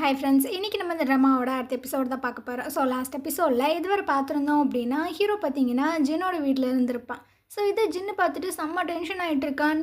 Hi friends, இன்றைக்கி நம்ம இந்த ட்ராமாவோட அடுத்த எபிசோட் தான் பார்க்க போகிறோம். ஸோ லாஸ்ட் எபிசோடில் இதுவரை பார்த்துருந்தோம் அப்படின்னா ஹீரோ பார்த்தீங்கன்னா ஜின்னோட வீட்டில் இருந்திருப்பான். ஸோ இதை ஜின்னு பார்த்துட்டு செம்ம டென்ஷன் ஆகிட்டு இருக்கான்.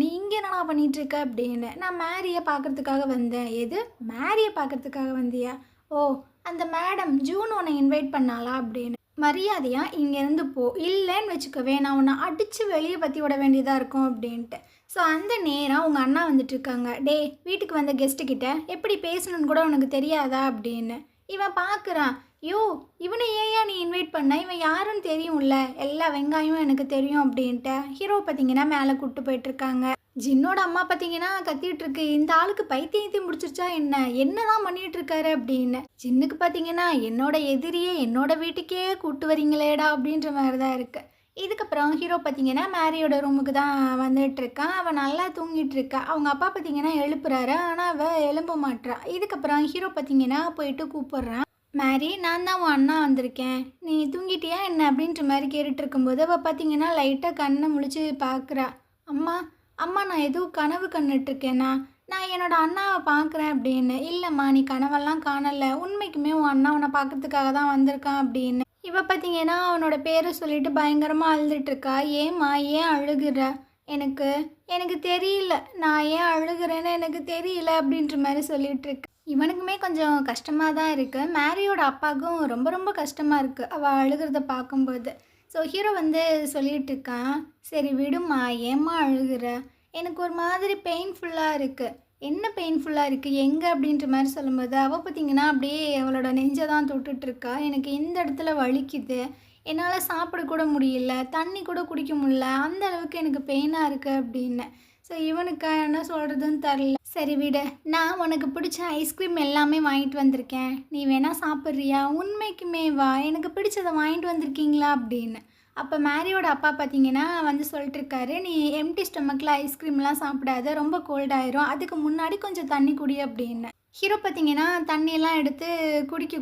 நீ இங்கே என்னடா பண்ணிகிட்ருக்க அப்படின்னு. நான் மேரியை பார்க்குறதுக்காக வந்தேன். எது மேரியை பார்க்குறதுக்காக வந்தியா? ஓ, அந்த மேடம் ஜூன் உன்னை இன்வைட் பண்ணாளா அப்படின்னு. மரியாதையாக இங்கேருந்து போ, இல்லைன்னு வச்சுக்கவே நான் உன்னை அடித்து வெளியே பற்றி விட வேண்டியதாக இருக்கும் அப்படின்ட்டு. ஸோ அந்த நேரம் உங்கள் அண்ணா வந்துட்டுருக்காங்க. டே, வீட்டுக்கு வந்த கெஸ்ட்டுக்கிட்ட எப்படி பேசணுன்னு கூட உனக்கு தெரியாதா அப்படின்னு. இவன் பார்க்குறான். யோ, இவனை ஏன் நீ இன்வைட் பண்ண? இவன் யாருன்னு தெரியும்ல, எல்லா வெங்காயமும் எனக்கு தெரியும் அப்படின்ட்டு ஹீரோ பார்த்தீங்கன்னா மேலே கூப்பிட்டு போயிட்டுருக்காங்க. ஜின்னோட அம்மா பார்த்தீங்கன்னா கத்திட்டு இருக்கு, இந்த ஆளுக்கு பைத்தியத்தையும் முடிச்சிருச்சா என்னதான் பண்ணிட்டு இருக்காரு அப்படின்னு. ஜின்னுக்கு பார்த்தீங்கன்னா என்னோட எதிரியே என்னோட வீட்டுக்கே கூப்பிட்டு வரீங்களேடா அப்படின்ற மாதிரி தான் இருக்கு. இதுக்கப்புறம் ஹீரோ பார்த்தீங்கன்னா மேரியோட ரூமுக்கு தான் வந்துட்டு இருக்கான். அவன் நல்லா தூங்கிட்டு இருக்கா. அவங்க அப்பா பார்த்தீங்கன்னா எழுப்புறாரு, ஆனால் அவள் எழும்ப மாட்டான். இதுக்கப்புறம் ஹீரோ பார்த்தீங்கன்னா போயிட்டு கூப்பிடுறான். மேரி, நான் தான் உன் அண்ணா வந்திருக்கேன், நீ தூங்கிட்டியா என்ன அப்படின்ற மாதிரி கேட்டுட்டு இருக்கும்போது அவள் பார்த்தீங்கன்னா லைட்டாக கண்ணை முழிச்சு பார்க்குறா. அம்மா அம்மா, நான் எதுவும் கனவு கண்டுட்ருக்கேனா? நான் என்னோட அண்ணாவை பார்க்குறேன் அப்படின்னு. இல்லைம்மா, நீ கனவெல்லாம் காணலை, உண்மைக்குமே உன் அண்ணா உன்னை பார்க்கறதுக்காக தான் வந்திருக்கான் அப்படின்னு. இவ பார்த்தீங்கன்னா அவனோட பேரை சொல்லிட்டு பயங்கரமாக அழுதுட்டுருக்கா. ஏம்மா, ஏன் அழுகுற? எனக்கு தெரியல, நான் ஏன் அழுகிறேன்னு எனக்கு தெரியல அப்படின்ற மாதிரி சொல்லிகிட்ருக்கு. இவனுக்குமே கொஞ்சம் கஷ்டமாக தான் இருக்குது. மேரியோட அப்பாவுக்கும் ரொம்ப ரொம்ப கஷ்டமாக இருக்குது அவள் அழுகிறத பார்க்கும்போது. ஸோ ஹீரோ சொல்லிகிட்ருக்கான், சரி விடுமா, ஏம்மா அழுகிற? எனக்கு ஒரு மாதிரி பெயின்ஃபுல்லாக இருக்குது. என்ன பெயின்ஃபுல்லாக இருக்குது, எங்கே அப்படின்ற மாதிரி சொல்லும்போது அவள் பார்த்திங்கன்னா அப்படியே அவளோட நெஞ்சை தான் தொட்டுட்ருக்கா. எனக்கு இந்த இடத்துல வலிக்குது, என்னால் சாப்பிடக்கூட முடியல, தண்ணி கூட குடிக்க முடியல, அந்த அளவுக்கு எனக்கு பெயினாக இருக்குது அப்படின்னு. ஸோ இவனுக்கு என்ன சொல்கிறதுன்னு தெரில. சரி விட, நான் உனக்கு பிடிச்ச ஐஸ்கிரீம் எல்லாமே வாங்கிட்டு வந்திருக்கேன், நீ வேணால் சாப்பிட்றியா? உண்மைக்குமே வா, எனக்கு பிடிச்சதை வாங்கிட்டு வந்திருக்கீங்களா அப்படின்னு. அப்போ மேரியோட அப்பா பார்த்தீங்கன்னா சொல்லிட்டுருக்காரு, நீ எம்டி ஸ்டொமக்கில் ஐஸ்கிரீம்லாம் சாப்பிடாத, ரொம்ப கோல்டாயிரும், அதுக்கு முன்னாடி கொஞ்சம் தண்ணி குடி அப்படின்னு. ஹீரோ பார்த்தீங்கன்னா தண்ணியெல்லாம் எடுத்து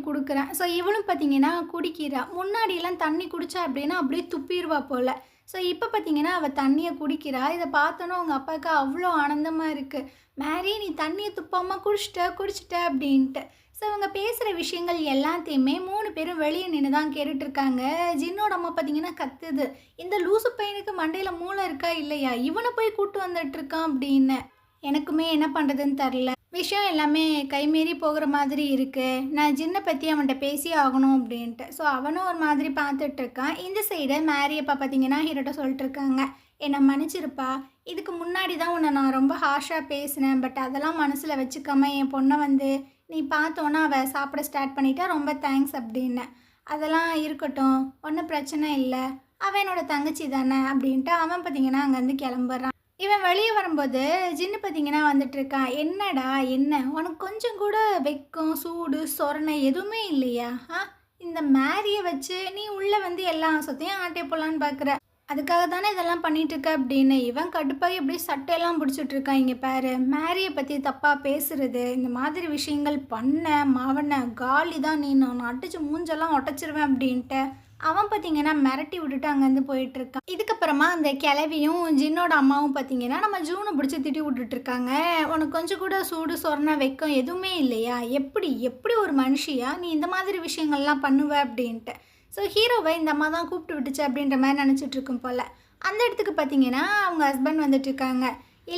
கொடுக்குறேன். ஸோ இவளும் பார்த்தீங்கன்னா குடிக்கிறா. முன்னாடியெல்லாம் தண்ணி குடித்தா அப்படின்னா அப்படியே துப்பிடுவா போல். ஸோ இப்போ பார்த்தீங்கன்னா அவள் தண்ணியை குடிக்கிறா. இதை பார்த்தோன்னா அவங்க அப்பாவுக்கு அவ்வளோ ஆனந்தமாக இருக்குது. மேரி, நீ தண்ணியை துப்பாமல் குடிச்சிட்ட அப்படின்ட்டு. ஸோ இவங்க பேசுகிற விஷயங்கள் எல்லாத்தையுமே 3 பேரும் வெளியே நின்று தான் கேட்டுட்ருக்காங்க. ஜின்னோட அம்மா பார்த்தீங்கன்னா கத்துது, இந்த லூசு பையனுக்கு மண்டையில் மூளை இருக்கா இல்லையா, இவனை போய் கூப்பிட்டு வந்துட்டுருக்கான் அப்படின்னு. எனக்குமே என்ன பண்ணுறதுன்னு தெரில, விஷயம் எல்லாமே கைமீறி போகிற மாதிரி இருக்குது, நான் ஜின்னை பற்றி அவன்கிட்ட பேசி ஆகணும் அப்படின்ட்டு. ஸோ அவனும் ஒரு மாதிரி பார்த்துட்ருக்கான். இந்த சைடு மேரியப்பா பார்த்தீங்கன்னா ஹீரோட்ட சொல்லிட்டுருக்காங்க, என்னை மன்னிச்சிருப்பா, இதுக்கு முன்னாடி தான் உன்னை நான் ரொம்ப ஹார்ஷாக பேசினேன், பட் அதெல்லாம் மனசில் வச்சுக்காம என் பொண்ணை நீ பார்த்தோன்னா அவள் சாப்பிட ஸ்டார்ட் பண்ணிட்டா, ரொம்ப தேங்க்ஸ் அப்படின்னு. அதெல்லாம் இருக்கட்டும், ஒன்றும் பிரச்சனை இல்லை, அவன் என்னோட தங்கச்சி தானே அப்படின்ட்டு அவன் பார்த்தீங்கன்னா அங்கேருந்து கிளம்புறான். இவன் வெளியே வரும்போது ஜின்னு பார்த்தீங்கன்னா வந்துட்டுருக்கான். என்னடா என்ன, உனக்கு கொஞ்சம் கூட வெக்கம் சூடு சொரணை எதுவுமே இல்லையா? இந்த மேரியை வச்சு நீ உள்ளே எல்லா சொத்தையும் ஆட்டே போகலான்னு பார்க்குற, அதுக்காக தானே இதெல்லாம் பண்ணிகிட்ருக்க அப்படின்னு. இவன் கடுப்பாகி அப்படியே சட்டையெல்லாம் பிடிச்சிட்ருக்கான். இங்கே பாரு, மேரியை பற்றி தப்பாக பேசுகிறது, இந்த மாதிரி விஷயங்கள் பண்ண மாவன காலி தான் நீ, நான் அடிச்சு மூஞ்செல்லாம் உடச்சிருவேன் அப்படின்ட்டு அவன் பார்த்தீங்கன்னா மிரட்டி விட்டுட்டு அங்கேருந்து போயிட்டுருக்கான். இதுக்கப்புறமா அந்த கிளவியும் ஜின்னோட அம்மாவும் பார்த்தீங்கன்னா நம்ம ஜூனை பிடிச்சி திட்டி விட்டுட்ருக்காங்க. உனக்கு கொஞ்சம் கூட சூடு சொரணை வெக்கம் எதுவுமே இல்லையா? எப்படி ஒரு மனுஷியா நீ இந்த மாதிரி விஷயங்கள்லாம் பண்ணுவ அப்படின்ட்டு. ஸோ ஹீரோவை இந்த அம்மா தான் கூப்பிட்டு விட்டுச்சு அப்படின்ற மாதிரி நினச்சிட்ருக்கும் போல். அந்த இடத்துக்கு பார்த்தீங்கன்னா அவங்க ஹஸ்பண்ட் வந்துட்டுருக்காங்க.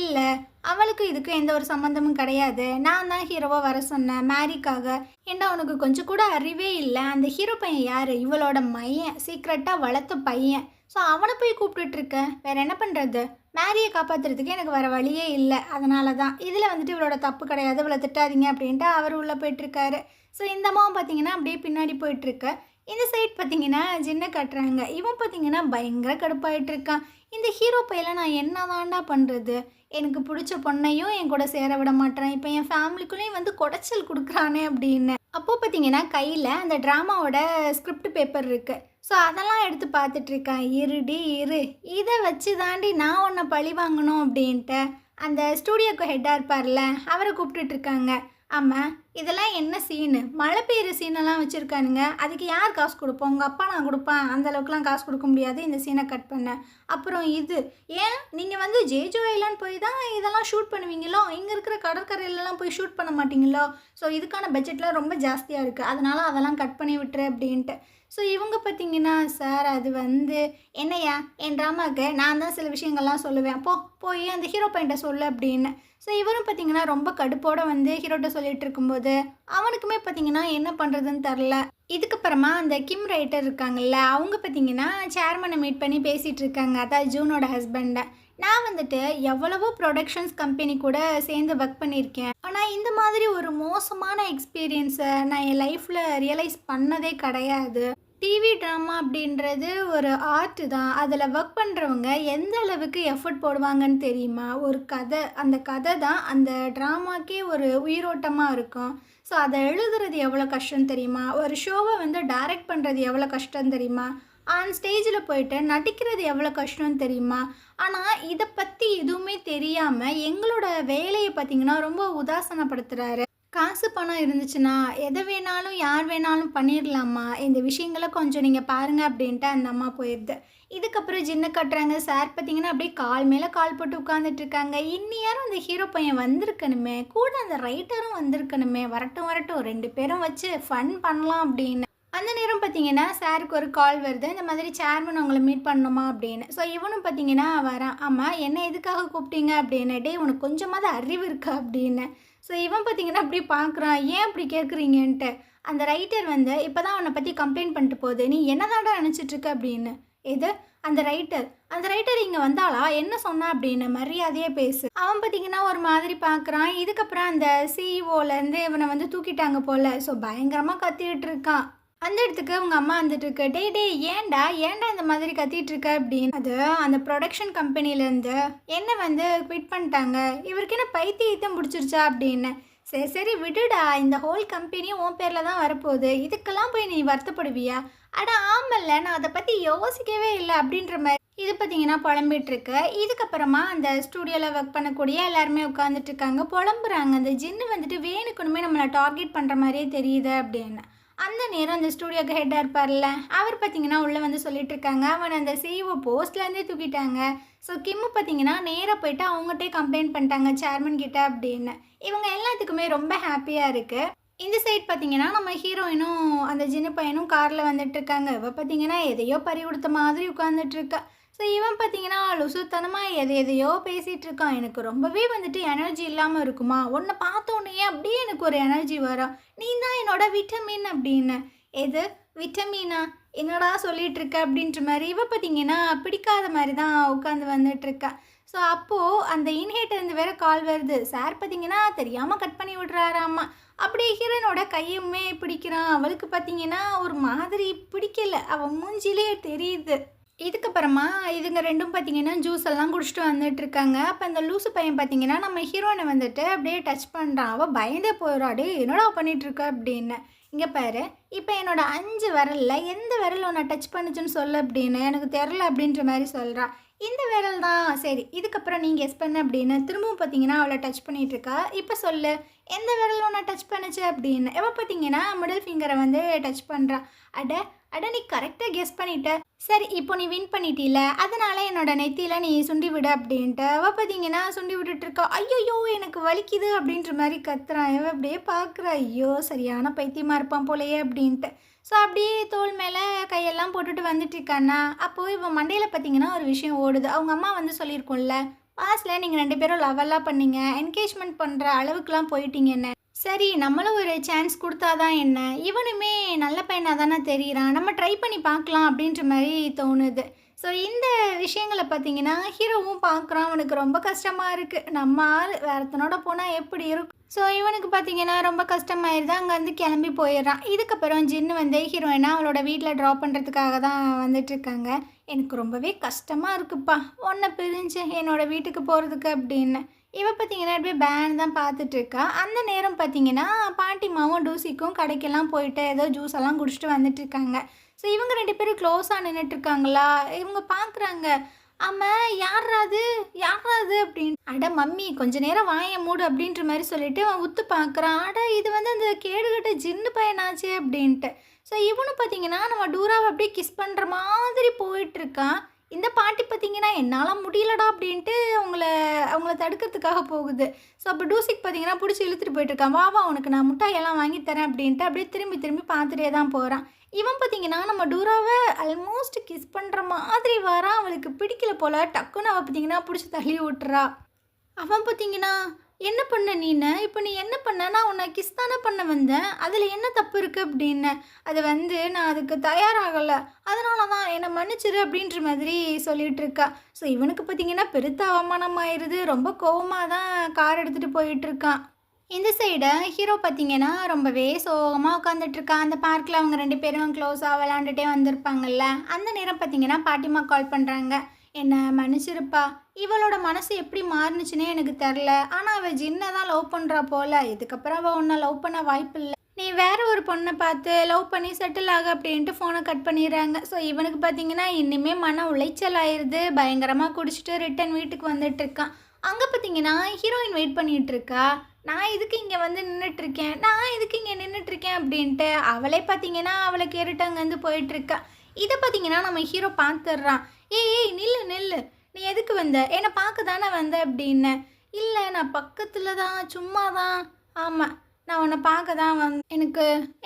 இல்லை, அவளுக்கு இதுக்கு எந்த ஒரு சம்மந்தமும் கிடையாது, நான் தான் ஹீரோவை வர சொன்னேன் மேரிக்காக. ஏன்னா உனக்கு கொஞ்சம் கூட அறிவே இல்லை, அந்த ஹீரோ பையன் யார்? இவளோட மையன், சீக்ரெட்டாக வளர்த்த பையன். ஸோ அவனை போய் கூப்பிட்டுட்ருக்க, வேறு என்ன பண்ணுறது? மேரியை காப்பாற்றுறதுக்கு எனக்கு வர வழியே இல்லை, அதனால தான். இதில் இவளோட தப்பு கிடையாது, இவளை திட்டாதீங்க அப்படின்ட்டு அவர் உள்ளே போயிட்டுருக்காரு. ஸோ இந்த அம்மாவும் பார்த்தீங்கன்னா அப்படியே பின்னாடி போயிட்டுருக்க. இந்த சைட் பார்த்தீங்கன்னா ஜின்னை கட்டுறாங்க. இவன் பார்த்தீங்கன்னா பயங்கர கடுப்பாயிட்ருக்கான். இந்த ஹீரோ பையெல்லாம் நான் என்ன தாண்டா பண்ணுறது? எனக்கு பிடிச்ச பொண்ணையும் என் கூட சேர விட மாட்டேறான், இப்போ என் ஃபேமிலிக்குள்ளேயும் குடைச்சல் கொடுக்குறானே அப்படின்னு. அப்போது பார்த்தீங்கன்னா கையில் அந்த ட்ராமாவோட ஸ்கிரிப்ட் பேப்பர் இருக்குது. ஸோ அதெல்லாம் எடுத்து பார்த்துட்ருக்கான். இரு, இதை வச்சு தாண்டி நான் உன்னை பழி வாங்கணும் அப்படின்ட்டு அந்த ஸ்டூடியோக்கு ஹெட்டாக இருப்பார்ல அவரை கூப்பிட்டுட்ருக்காங்க. ஆமாம், இதெல்லாம் என்ன சீனு? மழை பெய்யுற சீனெல்லாம் வச்சுருக்கானுங்க. அதுக்கு யார் காசு குடுப்பா? உங்க அப்பா நான் குடுப்பேன். அந்த அளவுக்குலாம் காசு குடுக்க முடியாது. இந்த சீன கட் பண்ண. அப்புறம் இது, ஏன் நீங்க வந்து ஜேஜோ ஐலாண்ட் போய் தான் இதெல்லாம் ஷூட் பண்ணுவீங்களோ? இங்க இருக்கிற கடற்கரையிலலாம் போய் ஷூட் பண்ண மாட்டீங்களோ? ஸோ இதுக்கான பட்ஜெட்லாம் ரொம்ப ஜாஸ்தியா இருக்கு. அதனால அதெல்லாம் கட் பண்ணி விட்டுரு அப்படின்ட்டு. ஸோ இவங்க பார்த்தீங்கன்னா, சார் அது வந்து என்னய்யா என் ட்ராமாவுக்கு நான் தான் சில விஷயங்கள்லாம் சொல்லுவேன். போய் அந்த ஹீரோ பையன்ட்ட சொல்லு அப்படின்னு. ஸோ இவரும் பார்த்தீங்கன்னா ரொம்ப கடுப்போட வந்து ஹீரோட்ட சொல்லிட்டு இருக்கும்போது அவனுக்குமே பார்த்தீங்கன்னா என்ன பண்ணுறதுன்னு தெரில. இதுக்கப்புறமா அந்த கிம் ரைட்டர் இருக்காங்கல்ல, அவங்க பார்த்தீங்கன்னா சேர்மனை மீட் பண்ணி பேசிகிட்டு இருக்காங்க. அதாவது ஜூனோட ஹஸ்பண்டை. நான் வந்துட்டு எவ்வளவோ ப்ரொடக்ஷன்ஸ் கம்பெனி கூட சேர்ந்து ஒர்க் பண்ணியிருக்கேன். ஆனால் இந்த மாதிரி ஒரு மோசமான எக்ஸ்பீரியன்ஸை நான் என் லைஃப்பில் ரியலைஸ் பண்ணதே கிடையாது. டிவி ட்ராமா அப்படின்றது ஒரு ஆர்ட் தான். அதில் ஒர்க் பண்ணுறவங்க எந்த அளவுக்கு எஃபர்ட் போடுவாங்கன்னு தெரியுமா? ஒரு கதை, அந்த கதை தான் அந்த ட்ராமாக்கே ஒரு உயிரோட்டமாக இருக்கும். ஸோ அதை எழுதுறது எவ்வளோ கஷ்டம் தெரியுமா? ஒரு ஷோவை வந்து டைரக்ட் பண்ணுறது எவ்வளோ கஷ்டம் தெரியுமா? ஆன் ஸ்டேஜில் போயிட்டு நடிக்கிறது எவ்வளோ கஷ்டம்னு தெரியுமா? ஆனால் இதை பற்றி எதுவுமே தெரியாமல் எங்களோட வேலையை பார்த்திங்கன்னா ரொம்ப உதாசனப்படுத்துகிறாரு. காசு பணம் இருந்துச்சுன்னா எதை வேணாலும் யார் வேணாலும் பண்ணிடலாமா? இந்த விஷயங்களை கொஞ்சம் நீங்கள் பாருங்கள் அப்படின்ட்டு அந்த அம்மா போயிடுது. இதுக்கப்புறம் ஜின்ன கட்டுறாங்க. சார் பார்த்தீங்கன்னா அப்படியே கால் மேலே கால் போட்டு உட்காந்துட்டு இருக்காங்க. இன்னியாரும் அந்த ஹீரோ பையன் வந்திருக்கணுமே, கூட அந்த ரைட்டரும் வந்திருக்கணுமே, வரட்டும் வரட்டும் 2 பேரும் வச்சு ஃபன் பண்ணலாம் அப்படின்னு. அந்த நேரம் பார்த்தீங்கன்னா சாருக்கு ஒரு கால் வருது. இந்த மாதிரி சேர்மன் உங்களை மீட் பண்ணணுமா அப்படின்னு. ஸோ இவனும் பார்த்தீங்கன்னா வரான். ஆமாம், என்ன எதுக்காக கூப்பிட்டீங்க அப்படின்னு. டே உனக்கு கொஞ்சமாவது அறிவு இருக்கா அப்படின்னு. ஸோ இவன் பார்த்தீங்கன்னா அப்படி பார்க்குறான். ஏன் அப்படி கேட்குறீங்கன்ட்டு. அந்த ரைட்டர் வந்து இப்போ தான் அவனை பற்றி கம்ப்ளைண்ட் பண்ணிட்டு போகுது. நீ என்னதான்டா நினச்சிட்ருக்க அப்படின்னு. இது அந்த ரைட்டர் இங்கே வந்தாளா, என்ன சொன்னா அப்படின்னு. மரியாதையே பேசு. அவன் பார்த்தீங்கன்னா ஒரு மாதிரி பார்க்குறான். இதுக்கப்புறம் அந்த சிஇஓலேருந்து இவனை வந்து தூக்கிட்டாங்க போல். ஸோ பயங்கரமாக கத்திக்கிட்டு இருக்கான். அந்த இடத்துக்கு அவங்க அம்மா வந்துட்டு இருக்கு. டே ஏன்டா இந்த மாதிரி கத்திட்டு இருக்க அப்படின்னு. அது அந்த ப்ரொடக்ஷன் கம்பெனிலேருந்து என்ன வந்து குவிட் பண்ணிட்டாங்க. இவருக்கு என்ன பைத்தியம் பிடிச்சிருச்சா அப்படின்னு. சரி விடுடா, இந்த ஹோல் கம்பெனியும் உன் பேரில் தான் வரப்போகுது. இதுக்கெல்லாம் போய் நீ வருத்தப்படுவியா? அட ஆமல்ல, நான் அதை பற்றி யோசிக்கவே இல்லை அப்படின்ற மாதிரி இது பார்த்தீங்கன்னா புலம்பிகிட்ருக்கு. இதுக்கப்புறமா அந்த ஸ்டூடியோவில் ஒர்க் பண்ணக்கூடிய எல்லாருமே உட்காந்துட்டு இருக்காங்க, புலம்புறாங்க. அந்த ஜின்னு வந்துட்டு வேணுக்கணுமே நம்மளை டார்கெட் பண்ணுற மாதிரியே தெரியுது அப்படின்னு. அந்த நேரம் அந்த ஸ்டூடியோக்கு ஹெட்டாக இருப்பார்ல, அவர் பார்த்தீங்கன்னா உள்ளே வந்து சொல்லிட்டு இருக்காங்க, அவனை அந்த சிஇஓ போஸ்ட்லேருந்தே தூக்கிட்டாங்க. ஸோ கிம்மு பார்த்தீங்கன்னா நேராக போயிட்டு அவங்ககிட்டே கம்ப்ளைண்ட் பண்ணிட்டாங்க சேர்மன் கிட்ட அப்படின்னு. இவங்க எல்லாத்துக்குமே ரொம்ப ஹாப்பியாக இருக்குது. இந்த சைட் பார்த்தீங்கன்னா நம்ம ஹீரோயினும் அந்த ஜின்னு பையனும் காரில் வந்துட்டு இருக்காங்க. இவள் பார்த்தீங்கன்னா எதையோ பறி கொடுத்த மாதிரி உட்காந்துட்டு இருக்கா. ஸோ இவன் பார்த்தீங்கன்னா லுசுத்தனமாக எதையோ பேசிகிட்டு இருக்கான். எனக்கு ரொம்பவே வந்துட்டு எனர்ஜி இல்லாமல் இருக்குமா, உன்னை பார்த்தோன்னே அப்படியே எனக்கு ஒரு எனர்ஜி வரும். நீ தான் என்னோட விட்டமின் அப்படின்னு. எது விட்டமினா, என்னடா சொல்லிகிட்டு இருக்க அப்படின்ற மாதிரி இவ பார்த்தீங்கன்னா பிடிக்காத மாதிரி தான் உட்காந்து வந்துட்டுருக்கா. ஸோ அப்போது அந்த இன்ஹேட்டர்ந்து வேறு கால் வருது. சார் பார்த்தீங்கன்னா தெரியாமல் கட் பண்ணி விட்றாராம்மா. அப்படியே ஹீரோனோட கையுமே பிடிக்கிறான். அவளுக்கு பார்த்தீங்கன்னா ஒரு மாதிரி பிடிக்கல, அவன் மூஞ்சிலே தெரியுது. இதுக்கப்புறமா இதுங்க ரெண்டும் பார்த்தீங்கன்னா ஜூஸ் எல்லாம் குடிச்சிட்டு வந்துட்டுருக்காங்க. அப்போ அந்த லூசு பையன் பார்த்தீங்கன்னா நம்ம ஹீரோயினை வந்துட்டு அப்படியே டச் பண்ணுறான். அவள் பயந்தே போயிடாடே, என்னடா பண்ணிகிட்ருக்க அப்படின்னு. இங்கே பாரு, இப்போ என்னோட 5 விரலில் எந்த விரல் உன்னை டச் பண்ணுச்சுன்னு சொல்லு அப்படின்னு. எனக்கு தெரில அப்படின்ற மாதிரி சொல்கிறான். இந்த விரல் தான். சரி, இதுக்கப்புறம் நீங்கள் கெஸ் பண்ண அப்படின்னு திரும்பவும் பார்த்தீங்கன்னா அவளை டச் பண்ணிகிட்ருக்கா. இப்போ சொல்லு, எந்த விரல் உன்னை டச் பண்ணுச்சு அப்படின்னு. எப்போ பார்த்தீங்கன்னா மிடில் ஃபிங்கரை வந்து டச் பண்ணுறான். அட நீ கரெக்டாக கெஸ் பண்ணிட்ட. சரி, இப்போ நீ வின் பண்ணிட்டீல, அதனால என்னோட நெத்தியில் நீ சுண்டி விடு அப்படின்ட்டு. அவள் பார்த்தீங்கன்னா சுண்டி விட்டுட்ருக்கா. ஐயோ எனக்கு வலிக்குது அப்படின்ற மாதிரி கத்துறான். இவன் அப்படியே பார்க்குறா, ஐயோ சரியான பைத்தியமாக இருப்பான் போலையே அப்படின்ட்டு. ஸோ அப்படியே தோல் மேலே கையெல்லாம் போட்டுட்டு வந்துட்டு இருக்கானா. அப்போது இவன் மண்டையில் பார்த்தீங்கன்னா ஒரு விஷயம் ஓடுது. அவங்க அம்மா வந்து சொல்லியிருக்கோம்ல, பாஸ்டில் நீங்கள் 2 பேரும் லவெல்லாம் பண்ணீங்க, என்கேஜ்மெண்ட் பண்ணுற அளவுக்குலாம் போயிட்டீங்கன்னு. சரி, நம்மளும் ஒரு சான்ஸ் கொடுத்தாதான் என்ன, இவனுமே நல்ல பையனாக தானே தெரிகிறான், நம்ம ட்ரை பண்ணி பார்க்கலாம் அப்படின்ற மாதிரி தோணுது. ஸோ இந்த விஷயங்களை பார்த்தீங்கன்னா ஹீரோவும் பார்க்குறான். அவனுக்கு ரொம்ப கஷ்டமாக இருக்குது. நம்ம ஆள் வேறத்தனோட போனால் எப்படி இருக்கும். ஸோ இவனுக்கு பார்த்தீங்கன்னா ரொம்ப கஷ்டமாயிருது. அங்கேருந்து கிளம்பி போயிடுறான். இதுக்கப்புறம் ஜின்னு வந்து ஹீரோயினா அவளோட வீட்டில் ட்ராப் பண்ணுறதுக்காக தான் வந்துட்டுருக்காங்க. எனக்கு ரொம்பவே கஷ்டமாக இருக்குப்பா உன்னை பிரிஞ்சு என்னோடய வீட்டுக்கு போகிறதுக்கு அப்படின்னு. இவ பார்த்தீங்கன்னா அப்படியே பேன் தான் பார்த்துட்ருக்கா. அந்த நேரம் பார்த்தீங்கன்னா பாட்டிமாவும் டூசிக்கும் கடைக்கெல்லாம் போயிட்டு ஏதோ ஜூஸ் எல்லாம் குடிச்சிட்டு வந்துட்டுருக்காங்க. ஸோ இவங்க 2 பேரும் க்ளோஸாக நின்றுட்டுருக்காங்களா. இவங்க பார்க்குறாங்க, ஆமாம், யார்ரா அது அப்படின்னு. அட மம்மி கொஞ்ச நேரம் வாயை மூடு அப்படின்ற மாதிரி சொல்லிட்டு அவன் உத்து பார்க்குறான். அட இது வந்து அந்த கேடுகட்ட ஜின்னு பையனாச்சே அப்படின்ட்டு. ஸோ இவனும் பார்த்தீங்கன்னா நம்ம டூராவை அப்படியே கிஸ் பண்ணுற மாதிரி போயிட்டுருக்கான். இந்த பாட்டி பார்த்தீங்கன்னா என்னால் முடியலடா அப்படின்ட்டு அவங்கள தடுக்கிறதுக்காக போகுது. ஸோ அப்போ டூசிக்கு பார்த்தீங்கன்னா பிடிச்சி இழுத்துட்டு போயிட்டுருக்கான். வா வா உனக்கு நான் முட்டாயெல்லாம் வாங்கி தரேன் அப்படின்ட்டு அப்படியே திரும்பி திரும்பி பார்த்துட்டே தான் போகிறான். இவன் பார்த்தீங்கன்னா நம்ம டூராவை ஆல்மோஸ்ட் கிஸ் பண்ணுற மாதிரி வரான். அவளுக்கு பிடிக்கல போல். டக்குன்னு அவள் பார்த்தீங்கன்னா பிடிச்சி தள்ளி விட்டுறா. அவன் பார்த்தீங்கன்னா என்ன பண்ண நீனு இப்போ நீ என்ன பண்ண? நான் உன்னை கிஸ் தானே பண்ண வந்தேன், அதில் என்ன தப்பு இருக்குது அப்படின்னு. அது வந்து நான் அதுக்கு தயாராகலை, அதனால தான் என்னை மன்னிச்சிரு அப்படின்ற மாதிரி சொல்லிகிட்டு இருக்கா. ஸோ இவனுக்கு பார்த்தீங்கன்னா பெருத்த அவமானம் ஆயிடுது. ரொம்ப கோவமாக தான் கார் எடுத்துகிட்டு போயிட்டுருக்கான். இந்த சைடு ஹீரோ பார்த்தீங்கன்னா ரொம்பவே சோகமாக உட்காந்துட்ருக்கான். அந்த பார்க்கில் அவங்க 2 பேரும் க்ளோஸாக விளாண்டுட்டே வந்திருப்பாங்கல்ல. அந்த நேரம் பார்த்தீங்கன்னா பாட்டிமா கால் பண்ணுறாங்க. என்னை மன்னிச்சிருப்பா, இவளோட மனசு எப்படி மாறுனுச்சுன்னே எனக்கு தெரில. ஆனால் அவள் ஜின்னை தான் லவ் பண்ணுறா போல். இதுக்கப்புறம் அவள் உன்னை லவ் பண்ண வாய்ப்பு இல்லை. நீ வேற ஒரு பொண்ணை பார்த்து லவ் பண்ணி செட்டில் ஆக அப்படின்ட்டு ஃபோனை கட் பண்ணிடுறாங்க. ஸோ இவனுக்கு பார்த்தீங்கன்னா இன்னுமே மன உளைச்சல் ஆயிடுது. பயங்கரமாக குடிச்சிட்டு ரிட்டன் வீட்டுக்கு வந்துட்டுருக்கான். அங்கே பார்த்தீங்கன்னா ஹீரோயின் வெயிட் பண்ணிகிட்ருக்கா. நான் இதுக்கு இங்கே வந்து நின்றுட்டுருக்கேன் அப்படின்ட்டு அவளே பார்த்தீங்கன்னா அவளை கேட்டுட்டு அங்கேருந்து போயிட்டுருக்கா. இதை பார்த்தீங்கன்னா நம்ம ஹீரோ பார்த்துட்றான். ஏய் நில்லு நில்லு, நீ எதுக்கு வந்த? என்னை பார்க்க தானே வந்த அப்படின்னு. இல்லை நான் பக்கத்தில் தான், சும்மா தான். ஆமாம், நான் உன்னை பார்க்க தான்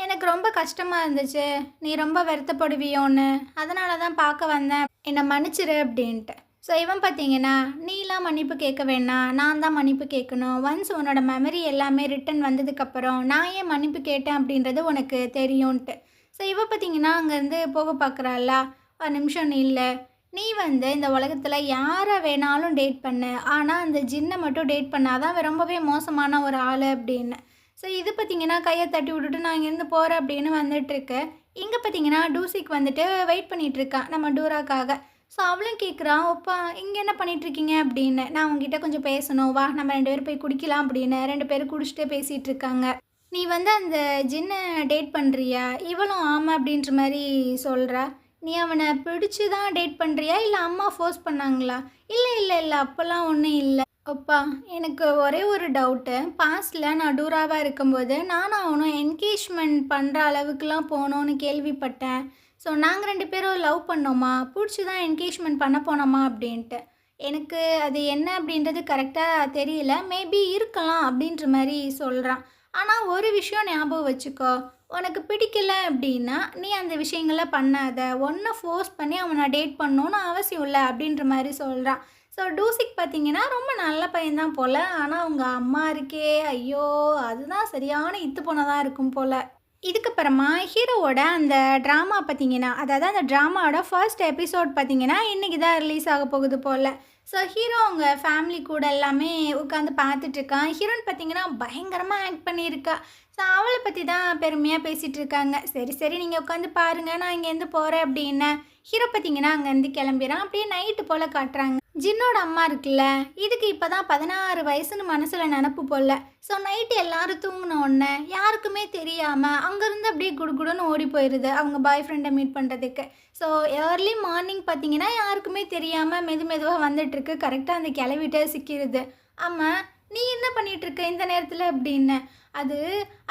எனக்கு ரொம்ப கஷ்டமாக இருந்துச்சு, நீ ரொம்ப வருத்தப்படுவியோன்னு, அதனால தான் பார்க்க வந்தேன், என்னை மன்னிச்சிரு அப்படின்ட்டு. ஸோ இவன் பார்த்தீங்கன்னா நீலாம் மன்னிப்பு கேட்க வேணாம், நான் தான் மன்னிப்பு கேட்கணும். ஒன்ஸ் உன்னோட மெமரி எல்லாமே ரிட்டன் வந்ததுக்கப்புறம் நான் ஏன் மன்னிப்பு கேட்டேன் அப்படின்றது உனக்கு தெரியும்ன்ட்டு. ஸோ இவ பார்த்தீங்கன்னா அங்கேருந்து போக பார்க்குறாளா. ஒரு நிமிஷம் இல்லை, நீ வந்து இந்த உலகத்தில் யாரை வேணாலும் டேட் பண்ணு, ஆனால் அந்த ஜின்னை மட்டும் டேட் பண்ணாதான் ரொம்பவே மோசமான ஒரு ஆள் அப்படின்னு. ஸோ இது பார்த்தீங்கன்னா கையை தட்டி விட்டுட்டு நான் இங்கேருந்து போகிறேன் அப்படின்னு வந்துட்டுருக்கு. இங்கே பார்த்தீங்கன்னா டூசிக்கு வந்துட்டு வெயிட் பண்ணிகிட்ருக்கான் நம்ம டூராக்காக. ஸோ அவளும் கேட்குறான், ஒப்பா இங்கே என்ன பண்ணிகிட்ருக்கீங்க அப்படின்னு. நான் உங்ககிட்ட கொஞ்சம் பேசணும், வா நம்ம 2 பேரும் போய் குடிக்கலாம் அப்படின்னு 2 பேரும் குடிச்சிட்டே பேசிகிட்டு இருக்காங்க. நீ வந்து அந்த ஜின்னை டேட் பண்ணுறியா? இவளும் ஆமாம் அப்படின்ற மாதிரி சொல்கிறா. நீ அவனை பிடிச்சி தான் டேட் பண்ணுறியா இல்லை அம்மா ஃபோர்ஸ் பண்ணாங்களா? இல்லை இல்லை இல்லை அப்போல்லாம் ஒன்றும் இல்லை. அப்பா எனக்கு ஒரே ஒரு டவுட்டு. பாஸ்டில் நான் டூராவாக இருக்கும்போது நானும் அவனும் என்கேஜ்மெண்ட் பண்ணுற அளவுக்குலாம் போனோன்னு கேள்விப்பட்டேன். ஸோ நாங்கள் 2 பேரும் லவ் பண்ணோமா, பிடிச்சி தான் என்கேஜ்மெண்ட் பண்ண போனோமா அப்படின்ட்டு. எனக்கு அது என்ன அப்படின்றது கரெக்டாக தெரியல, மேபி இருக்கலாம் அப்படின்ற மாதிரி சொல்கிறான். ஆனால் ஒரு விஷயம் ஞாபகம் வச்சுக்கோ, உனக்கு பிடிக்கல அப்படின்னா நீ அந்த விஷயங்களை பண்ணாத, ஒன்றை ஃபோர்ஸ் பண்ணி அவனை டேட் பண்ணணுன்னு அவசியம் இல்லை அப்படின்ற மாதிரி சொல்கிறான். ஸோ டூசிக் பார்த்தீங்கன்னா ரொம்ப நல்ல பையன்தான் போல். ஆனால் அவங்க அம்மா இருக்கே, ஐயோ அதுதான் சரியான இத்து போனதாக இருக்கும் போல். இதுக்கப்புறமா ஹீரோவோட அந்த ட்ராமா பார்த்தீங்கன்னா, அதாவது அந்த ட்ராமாவோட ஃபர்ஸ்ட் எபிசோட் பார்த்தீங்கன்னா இன்றைக்கி தான் ரிலீஸ் ஆக போகுது போல். ஸோ ஹீரோ அவங்க ஃபேமிலி கூட எல்லாமே உட்காந்து பார்த்துட்ருக்கான். ஹீரோயின் பார்த்தீங்கன்னா பயங்கரமாக ஆக்ட் பண்ணியிருக்கா. ஸோ அவளை பற்றி தான் பெருமையாக பேசிகிட்டு இருக்காங்க. சரி சரி நீங்கள் உட்காந்து பாருங்கள், நான் இங்கேருந்து போகிறேன் அப்படின்னு. ஹீரோ பார்த்தீங்கன்னா அங்கேருந்து கிளம்பிறான். அப்படியே நைட்டு போல் காட்டுறாங்க. ஜின்னோட அம்மா இருக்குல்ல, இதுக்கு இப்போ தான் 16 வயசுன்னு மனசில் நினப்பு போல். ஸோ நைட்டு எல்லோரும் தூங்கின உடனே யாருக்குமே தெரியாமல் அங்கேருந்து அப்படியே குடுகுடுன்னு ஓடி போயிடுது அவங்க பாய் ஃப்ரெண்டை மீட் பண்ணுறதுக்கு. ஸோ ஏர்லி மார்னிங் பார்த்தீங்கன்னா யாருக்குமே தெரியாமல் மெதுவாக வந்துட்டுருக்கு. கரெக்டாக அந்த கிளவிட்டே சிக்கிடுது. ஆமாம், நீ என்ன பண்ணிகிட்ருக்க இந்த நேரத்தில் அப்படின்னு.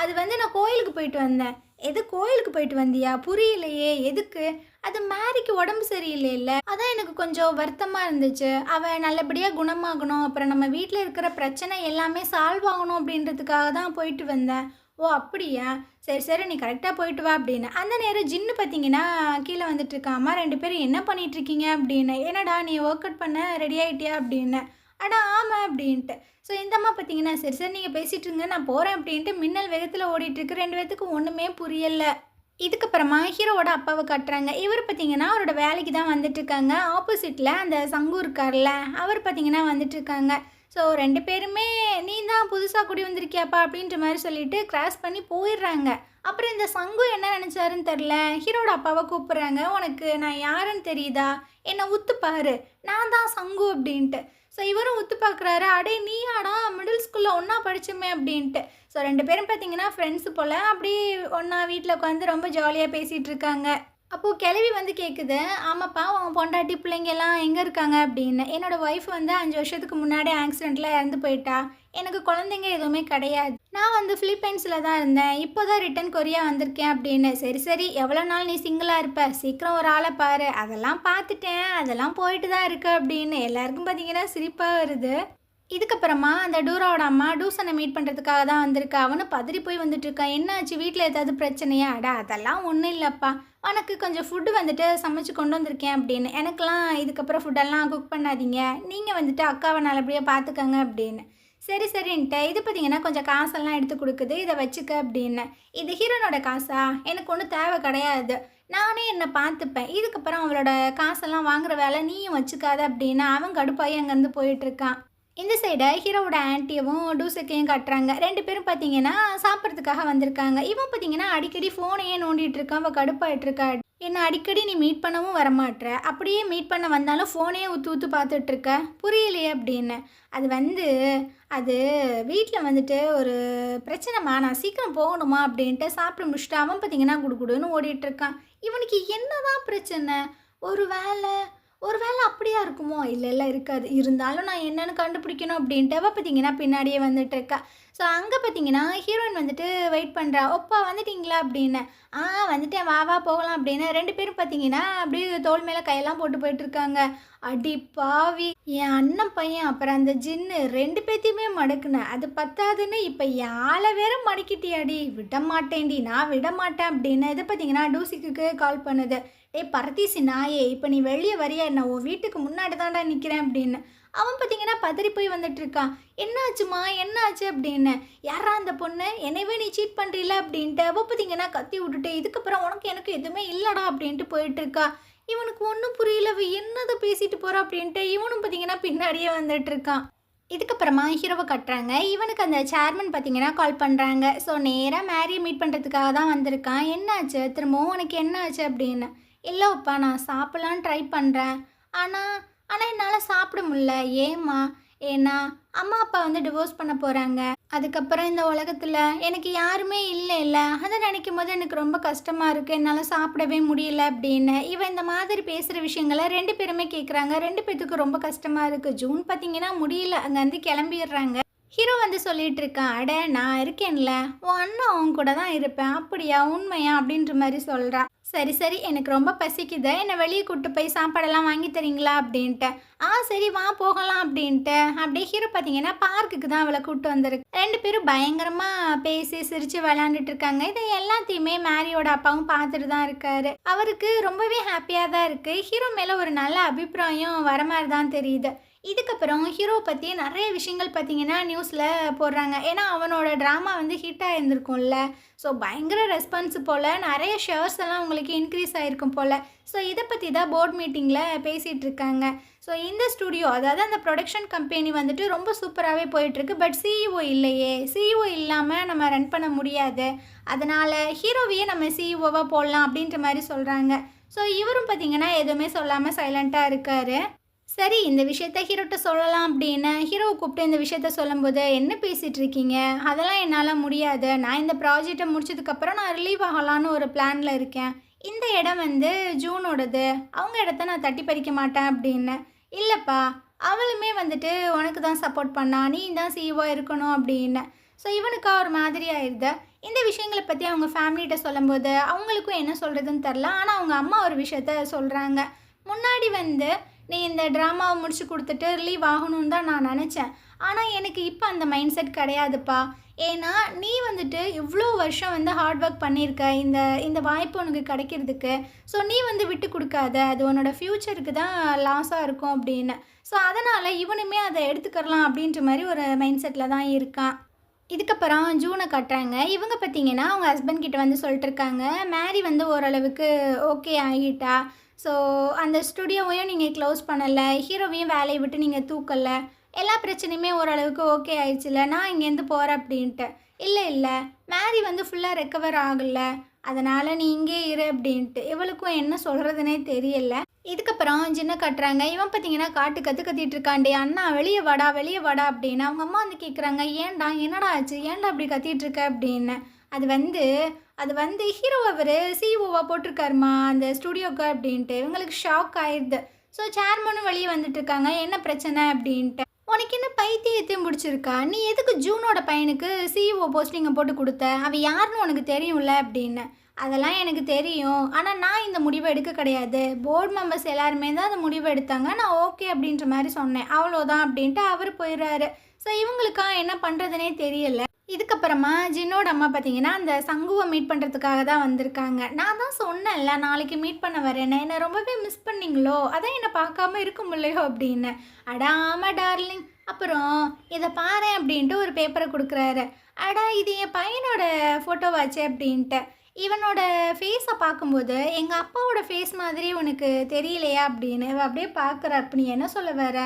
அது வந்து நான் கோயிலுக்கு போயிட்டு வந்தேன். எது கோயிலுக்கு போயிட்டு வந்தியா? புரியலையே, எதுக்கு? அது மேரிக்கு உடம்பு சரியில்லைல்ல, அதான் எனக்கு கொஞ்சம் வருத்தமாக இருந்துச்சு. அவள் நல்லபடியாக குணமாகணும், அப்புறம் நம்ம வீட்டில் இருக்கிற பிரச்சனை எல்லாமே சால்வ் ஆகணும் அப்படின்றதுக்காக தான் போயிட்டு வந்தேன். ஓ அப்படியா, சரி சரி நீ கரெக்டாக போயிட்டு வா அப்படின்னு. அந்த நேரம் ஜின்னு பார்த்தீங்கன்னா கீழே வந்துட்டுருக்காமா. 2 பேரும் என்ன பண்ணிகிட்ருக்கீங்க அப்படின்னு. என்னடா நீ ஒர்க் அவுட் பண்ண ரெடி ஆகிட்டியா அப்படின்னு. அடா ஆமாம் அப்படின்ட்டு. ஸோ இந்த அம்மா பார்த்தீங்கன்னா சரி சரி நீங்கள் பேசிகிட்டு இருங்க நான் போகிறேன் அப்படின்ட்டு மின்னல் வேகத்தில் ஓடிட்டுருக்கு. 2 பேர்த்துக்கும் ஒன்றுமே புரியலை. இதுக்கப்புறமா ஹீரோவோட அப்பாவை காட்டுறாங்க. இவர் பார்த்தீங்கன்னா அவரோட வேலைக்கு தான் வந்துட்டுருக்காங்க. ஆப்போசிட்டில் அந்த சங்கு இருக்கார்ல, அவர் பார்த்தீங்கன்னா வந்துட்டுருக்காங்க. ஸோ 2 பேருமே நீ தான் புதுசாக குடி வந்திருக்கியாப்பா அப்படின்ற மாதிரி சொல்லிட்டு கிராஸ் பண்ணி போயிடுறாங்க. அப்புறம் இந்த சங்கு என்ன நினச்சாருன்னு தெரில, ஹீரோட அப்பாவை கூப்பிட்றாங்க. உனக்கு நான் யாருன்னு தெரியுதா? என்னை உத்து பாரு, நான் தான் சங்கு அப்படின்ட்டு. ஸோ இவரும் உத்து பார்க்குறாரு. அடே நீயாடா, மிடில் ஸ்கூலில் ஒன்றா படித்தோமே அப்படின்ட்டு. ஸோ 2 பேரும் பார்த்தீங்கன்னா ஃப்ரெண்ட்ஸு போல் அப்படியே ஒன்றா வீட்டில் உட்காந்து ரொம்ப ஜாலியாக பேசிகிட்டு இருக்காங்க. அப்போது கிளவி வந்து கேட்குது, ஆமாப்பா உன் பொண்டாட்டி பிள்ளைங்கெல்லாம் எங்கே இருக்காங்க அப்படின்னு. என்னோடய ஒய்ஃப் வந்து 5 வருஷத்துக்கு முன்னாடி ஆக்சிடெண்ட்டில் இறந்து போயிட்டா. எனக்கு குழந்தைங்க எதுவுமே கிடையாது. நான் வந்து ஃபிலிப்பைன்ஸில் தான் இருந்தேன். இப்போ தான் ரிட்டர்ன் கொரியா வந்திருக்கேன் அப்படின்னு. சரி சரி, எவ்வளோ நாள் நீ சிங்கிளாக இருப்ப, சீக்கிரம் ஒரு ஆளை பாரு. அதெல்லாம் பார்த்துட்டேன், அதெல்லாம் போயிட்டு தான் இருக்கு அப்படின்னு. எல்லாருக்கும் பார்த்தீங்கன்னா சிரிப்பாக வருது. இதுக்கப்புறமா அந்த டூராவோட அம்மா டூசனை மீட் பண்ணுறதுக்காக தான் வந்திருக்கா. அவனும் பதறி போய் வந்துட்டுருக்கான். என்னாச்சு, வீட்டில் ஏதாவது பிரச்சனையா? அடா அதெல்லாம் ஒன்றும் இல்லைப்பா, உனக்கு கொஞ்சம் ஃபுட்டு வந்துட்டு சமைச்சு கொண்டு வந்திருக்கேன் அப்படின்னு. எனக்கெல்லாம் இதுக்கப்புறம் ஃபுட்டெல்லாம் குக் பண்ணாதீங்க, நீங்கள் வந்துட்டு அக்காவை நல்லபடியாக பார்த்துக்கங்க அப்படின்னு. சரி சரின்ட்டு இது பார்த்தீங்கன்னா கொஞ்சம் காசெல்லாம் எடுத்து கொடுக்குது, இதை வச்சுக்க அப்படின்னு. இது ஹீரோனோட காசா? எனக்கு ஒன்றும் தேவை கிடையாது, நானே என்னை பார்த்துப்பேன். இதுக்கப்புறம் அவளோட காசெல்லாம் வாங்குற வேலை நீயும் வச்சுக்காத அப்படின்னு அவன் கடுப்பாகி அங்கேருந்து போயிட்டுருக்கான். இந்த சைடை ஹீரோவோட ஆன்ட்டியவும் டூசக்கையும் காட்டுறாங்க. 2 பேரும் பார்த்தீங்கன்னா சாப்பிட்றதுக்காக வந்திருக்காங்க. இவன் பார்த்தீங்கன்னா அடிக்கடி ஃபோனையே நோண்டிகிட்டு இருக்கான். அவள் கடுப்பாயிட்ருக்கா. என்ன அடிக்கடி நீ மீட் பண்ணவும் வரமாட்ற, அப்படியே மீட் பண்ண வந்தாலும் ஃபோனையே ஊற்று ஊற்று பார்த்துட்ருக்க, புரியலையே அப்படின்னு. அது வீட்டில் வந்துட்டு ஒரு பிரச்சனைமா, நான் சீக்கிரம் போகணுமா அப்படின்ட்டு சாப்பிட்டு முடிச்சுட்டு அவன் பார்த்தீங்கன்னா குடுகுடுன்னு ஓடிட்டுருக்கான். இவனுக்கு என்னதான் பிரச்சனை? ஒரு வேளை அப்படியா இருக்குமோ? இல்லை இருக்காது. இருந்தாலும் நான் என்னென்னு கண்டுபிடிக்கணும் அப்படின்ட்டு அவள் பார்த்தீங்கன்னா பின்னாடியே வந்துட்டுருக்கா. ஸோ அங்கே பார்த்தீங்கன்னா ஹீரோயின் வந்துட்டு வெயிட் பண்ணுறா. ஒப்பா வந்துட்டிங்களா அப்படின்னு. வந்துட்டேன், வா வா போகலாம் அப்படின்னு. 2 பேரும் பார்த்தீங்கன்னா அப்படியே தோள் மேலே கையெல்லாம் போட்டு போயிட்டுருக்காங்க. அடி பாவி, என் அண்ணன் பையன் அப்புறம் அந்த ஜின்னு 2 பேத்தையுமே மடக்குனேன். அது பத்தாதுன்னு இப்போ யாழை வேற மடக்கிட்டியாடி, விட மாட்டேன்டி, நான் விட மாட்டேன் அப்படின்னு. இது பார்த்தீங்கன்னா டூசிக்கு கால் பண்ணுது. பரதீசி நாயே, இப்போ நீ வெளியே வரியா என்ன, உன் வீட்டுக்கு முன்னாடி தான்டா நிற்கிறேன் அப்படின்னு. அவன் பார்த்தீங்கன்னா பதறி போய் வந்துட்டுருக்கான். என்னாச்சுமா, என்னாச்சு அப்படின்னு. யாரா அந்த பொண்ணு, என்னைவே நீ சீட் பண்ணுறீல அப்படின்ட்டு அவள் பார்த்தீங்கன்னா கத்தி விட்டுட்டு, இதுக்கப்புறம் உனக்கு எனக்கு எதுவுமே இல்லைடா அப்படின்ட்டு போயிட்டுருக்கா. இவனுக்கு ஒன்றும் புரியல, அவள் என்னதை பேசிட்டு போகிறா அப்படின்ட்டு இவனும் பார்த்தீங்கன்னா பின்னாடியே வந்துட்டுருக்கான். இதுக்கப்புறமா ஹீரோவை கட்டுறாங்க. இவனுக்கு அந்த சேர்மன் பார்த்தீங்கன்னா கால் பண்ணுறாங்க. ஸோ நேராக மேரியை மீட் பண்ணுறதுக்காக தான் வந்திருக்கான். என்னாச்சு, திரும்பவும் உனக்கு என்னாச்சு அப்படின்னு. இல்லைப்பா, நான் சாப்பிட்லான்னு ட்ரை பண்ணுறேன், ஆனால் என்னால் சாப்பிட முடியல. ஏம்மா? ஏன்னா அம்மா அப்பா வந்து டிவோர்ஸ் பண்ண போகிறாங்க. அதுக்கப்புறம் இந்த உலகத்தில் எனக்கு யாருமே இல்லை. அதை நினைக்கும் போது எனக்கு ரொம்ப கஷ்டமாக இருக்குது, என்னால் சாப்பிடவே முடியல அப்படின்னு. இவன் இந்த மாதிரி பேசுகிற விஷயங்களை 2 பேருமே கேட்குறாங்க. 2 பேத்துக்கு ரொம்ப கஷ்டமாக இருக்குது. ஜூன் பார்த்தீங்கன்னா முடியல, அங்கேருந்து கிளம்பிடுறாங்க. ஹீரோ வந்து சொல்லிட்டு இருக்கான், அட நான் இருக்கேன்ல, உன் அண்ணன் அவன் கூட தான் இருப்பேன். அப்படியா, உண்மையா அப்படின்ற மாதிரி சொல்கிறான். சரி எனக்கு ரொம்ப பசிக்குது, என்னை வெளியே கூப்பிட்டு போய் சாப்பாடெல்லாம் வாங்கி தரீங்களா அப்படின்ட்டு. சரி வா போகலாம் அப்படின்ட்டு அப்படியே ஹீரோ பார்த்தீங்கன்னா பார்க்குக்கு தான் அவளை கூப்பிட்டு வந்திருக்கு. 2 பேரும் பயங்கரமாக பேசி சிரித்து விளையாண்டுட்டு இருக்காங்க. இதை எல்லாத்தையுமே மேரியோட அப்பாவும் பார்த்துட்டு தான் இருக்காரு. அவருக்கு ரொம்பவே ஹாப்பியாக தான் இருக்குது. ஹீரோ மேலே ஒரு நல்ல அபிப்பிராயம் வர மாதிரி தான் தெரியுது. இதுக்கப்புறம் ஹீரோ பற்றி நிறைய விஷயங்கள் பார்த்தீங்கன்னா நியூஸில் போடுறாங்க. ஏன்னா அவனோட ட்ராமா வந்து ஹிட் ஆகிருந்துருக்கும்ல. ஸோ பயங்கர ரெஸ்பான்ஸ் போல், நிறைய ஷேர்ஸ் எல்லாம் உங்களுக்கு இன்க்ரீஸ் ஆகிருக்கும் போல். ஸோ இதை பற்றி தான் போர்ட் மீட்டிங்கில் பேசிகிட்டு இருக்காங்க. ஸோ இந்த ஸ்டுடியோ, அதாவது அந்த ப்ரொடக்ஷன் கம்பெனி வந்துட்டு ரொம்ப சூப்பராகவே போயிட்டுருக்கு. பட் சிஇஓ இல்லையே, சிஇஓ இல்லாமல் நம்ம ரன் பண்ண முடியாது, அதனால் ஹீரோவையே நம்ம சிஇஓவாக போடலாம் அப்படின்ற மாதிரி சொல்கிறாங்க. ஸோ இவரும் பார்த்திங்கன்னா எதுவுமே சொல்லாமல் சைலண்ட்டாக இருக்கார். சரி, இந்த விஷயத்த ஹீரோட்ட சொல்லலாம் அப்படின்னு ஹீரோவை கூப்பிட்டு இந்த விஷயத்த சொல்லும்போது, என்ன பேசிகிட்டு இருக்கீங்க, அதெல்லாம் என்னால் முடியாது, நான் இந்த ப்ராஜெக்டை முடிச்சதுக்கப்புறம் நான் ரிலீவ் ஆகலான்னு ஒரு பிளானில் இருக்கேன். இந்த இடம் வந்து ஜூனோடது, அவங்க இடத்த நான் தட்டி பறிக்க மாட்டேன் அப்படின்னு. இல்லைப்பா, அவளுமே வந்துட்டு உனக்கு தான் சப்போர்ட் பண்ணா, நீ தான் சிஇஓ இருக்கணும் அப்படின்னு. ஸோ இவனுக்கா ஒரு மாதிரி ஆயிடுது. இந்த விஷயங்களை பற்றி அவங்க ஃபேமிலிகிட்ட சொல்லும்போது அவங்களுக்கும் என்ன சொல்கிறதுன்னு தெரில. ஆனால் அவங்க அம்மா ஒரு விஷயத்த சொல்கிறாங்க. முன்னாடி வந்து நீ இந்த ட்ராமாவை முடிச்சு கொடுத்துட்டு ரிலீவ் ஆகணும்னு தான் நான் நினச்சேன், ஆனால் எனக்கு இப்போ அந்த மைண்ட் செட் கிடையாதுப்பா. ஏன்னா நீ வந்துட்டு இவ்வளோ வருஷம் வந்து ஹார்ட் ஒர்க் பண்ணியிருக்க, இந்த வாய்ப்பு உனக்கு கிடைக்கிறதுக்கு. ஸோ நீ வந்து விட்டு கொடுக்காத, அது உன்னோட ஃப்யூச்சருக்கு தான் லாஸாக இருக்கும் அப்படின்னு. ஸோ அதனால் இவனுமே அதை எடுத்துக்கலாம் அப்படின்ற மாதிரி ஒரு மைண்ட் செட்டில் தான் இருக்கான். இதுக்கப்புறம் ஜூனை கட்டுறாங்க. இவங்க பார்த்தீங்கன்னா அவங்க ஹஸ்பண்ட் கிட்ட வந்து சொல்லிட்டு இருக்காங்க, மேரி வந்து ஓரளவுக்கு ஓகே ஆகிட்டா. ஸோ அந்த ஸ்டுடியோவையும் நீங்கள் க்ளோஸ் பண்ணலை, ஹீரோவையும் வேலையை விட்டு நீங்கள் தூக்கலை, எல்லா பிரச்சனையுமே ஓரளவுக்கு ஓகே ஆயிடுச்சுல, நான் இங்கேருந்து போகிறேன் அப்படின்ட்டு. இல்லை மேரி வந்து ஃபுல்லாக ரெக்கவர் ஆகலை, அதனால் நீ இங்கே இரு அப்படின்ட்டு. இவளுக்கும் என்ன சொல்கிறதுனே தெரியல. இதுக்கப்புறம் ஜின்னை கட்டுறாங்க. இவன் பார்த்தீங்கன்னா கத்திட்டு இருக்காண்டே, அண்ணா வெளியே வாடா அப்படின்னு. அவங்க அம்மா வந்து கேட்குறாங்க, ஏன்டா என்னடா ஆச்சு, ஏன்டா அப்படி கத்திட்டு இருக்க அப்படின்னு. அது வந்து அது வந்து ஹீரோ அவர் சிஇஓவாக போட்டிருக்காருமா அந்த ஸ்டுடியோக்கு அப்படின்ட்டு இவங்களுக்கு ஷாக் ஆயிடுது. ஸோ சேர்மனும் வெளியே வந்துட்டு இருக்காங்க, என்ன பிரச்சனை அப்படின்ட்டு. உனக்கு என்ன பைத்தியத்தையும் பிடிச்சிருக்கா, நீ எதுக்கு ஜூனோட பையனுக்கு சிஇஓ போஸ்டிங்கை போட்டு கொடுத்த, அவன் யாருன்னு உனக்கு தெரியும்ல அப்படின்னு. அதெல்லாம் எனக்கு தெரியும், ஆனால் நான் இந்த முடிவை எடுக்க கிடையாது, போர்டு மெம்பர்ஸ் எல்லாருமே தான் அந்த முடிவை எடுத்தாங்க, நான் ஓகே அப்படின்ற மாதிரி சொன்னேன், அவ்வளோதான் அப்படின்ட்டு அவர் போயிடுறாரு. ஸோ இவங்களுக்கா என்ன பண்ணுறதுனே தெரியல. இதுக்கப்புறமா ஜின்னோட அம்மா பார்த்தீங்கன்னா அந்த சங்குவை மீட் பண்ணுறதுக்காக தான் வந்திருக்காங்க. நான் தான் சொன்னேன்ல நாளைக்கு மீட் பண்ண வரேன்னு, என்னை ரொம்பவே மிஸ் பண்ணீங்களோ, அதான் என்னை பார்க்காம இருக்க முடியலையோ அப்படின்னு. அடா ஆமாம் டார்லிங், அப்புறம் இதை பாரு அப்படின்ட்டு ஒரு பேப்பரை கொடுக்குறாரு. அடா இது என் பையனோட ஃபோட்டோவாச்சு அப்படின்ட்டு. இவனோட ஃபேஸை பார்க்கும்போது எங்கள் அப்பாவோட ஃபேஸ் மாதிரி உனக்கு தெரியலையா அப்படின்னு அப்படியே பார்க்குற. அப்படி என்ன சொல்ல வர,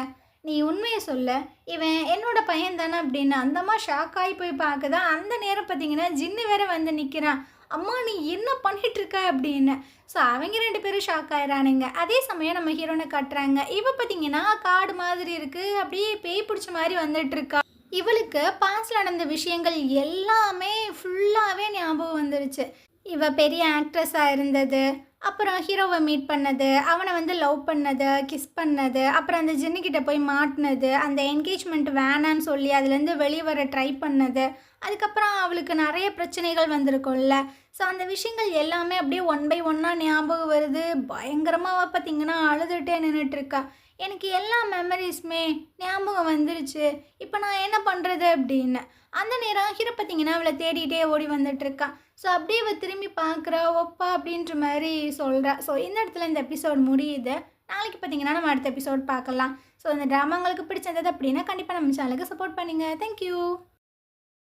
நீ உண்மையை சொல்ல, இவன் என்னோட பையன் தானே அப்படின்னு அந்தம்மா ஷாக் ஆகி போய் பார்க்குதா. அந்த நேரம் பார்த்தீங்கன்னா ஜின்னு வேற வந்து நிற்கிறான். அம்மா நீ என்ன பண்ணிகிட்ருக்க அப்படின்னு. ஸோ அவங்க 2 பேரும் ஷாக் ஆயிடுறானுங்க. அதே சமயம் நம்ம ஹீரோனை காட்டுறாங்க. இவ பார்த்தீங்கன்னா காடு மாதிரி இருக்குது, அப்படியே பேய் பிடிச்ச மாதிரி வந்துட்டுருக்கா. இவளுக்கு பாஸ்டில் நடந்த விஷயங்கள் எல்லாமே ஃபுல்லாகவே ஞாபகம் வந்துருச்சு. இவ பெரிய ஆக்ட்ரஸாக இருந்தது, அப்புறம் ஹீரோவை மீட் பண்ணது, அவனை வந்து லவ் பண்ணது, கிஸ் பண்ணது, அப்புறம் அந்த ஜின்னுக்கிட்ட போய் மாட்டினது, அந்த என்கேஜ்மெண்ட் வேணான்னு சொல்லி அதுலேருந்து வெளியே வர ட்ரை பண்ணது, அதுக்கப்புறம் அவளுக்கு நிறைய பிரச்சனைகள் வந்திருக்கும்ல. ஸோ அந்த விஷயங்கள் எல்லாமே அப்படியே 1 by 1 ஞாபகம் வருது. பயங்கரமாக பார்த்தீங்கன்னா அழுதுகிட்டே நின்றுட்டுருக்கா. எனக்கு எல்லா மெமரிஸுமே ஞாபகம் வந்துருச்சு, இப்போ நான் என்ன பண்ணுறது அப்படின்னு. அந்த நேரம் ஹீரோ பார்த்தீங்கன்னா அவளை தேடிகிட்டே ஓடி வந்துட்டுருக்கான். ஸோ அப்படியே அவள் திரும்பி பார்க்குறா, ஒப்பா அப்படின்ற மாதிரி சொல்கிறா. ஸோ இந்த இடத்துல இந்த எபிசோட் முடியுது. நாளைக்கு பார்த்தீங்கன்னா நம்ம அடுத்த எபிசோட் பார்க்கலாம். ஸோ இந்த ட்ராமா உங்களுக்கு பிடிச்சிருந்தது அப்படின்னா கண்டிப்பாக நம்ம சேனலுக்கு சப்போர்ட் பண்ணுங்கள். தேங்க்யூ.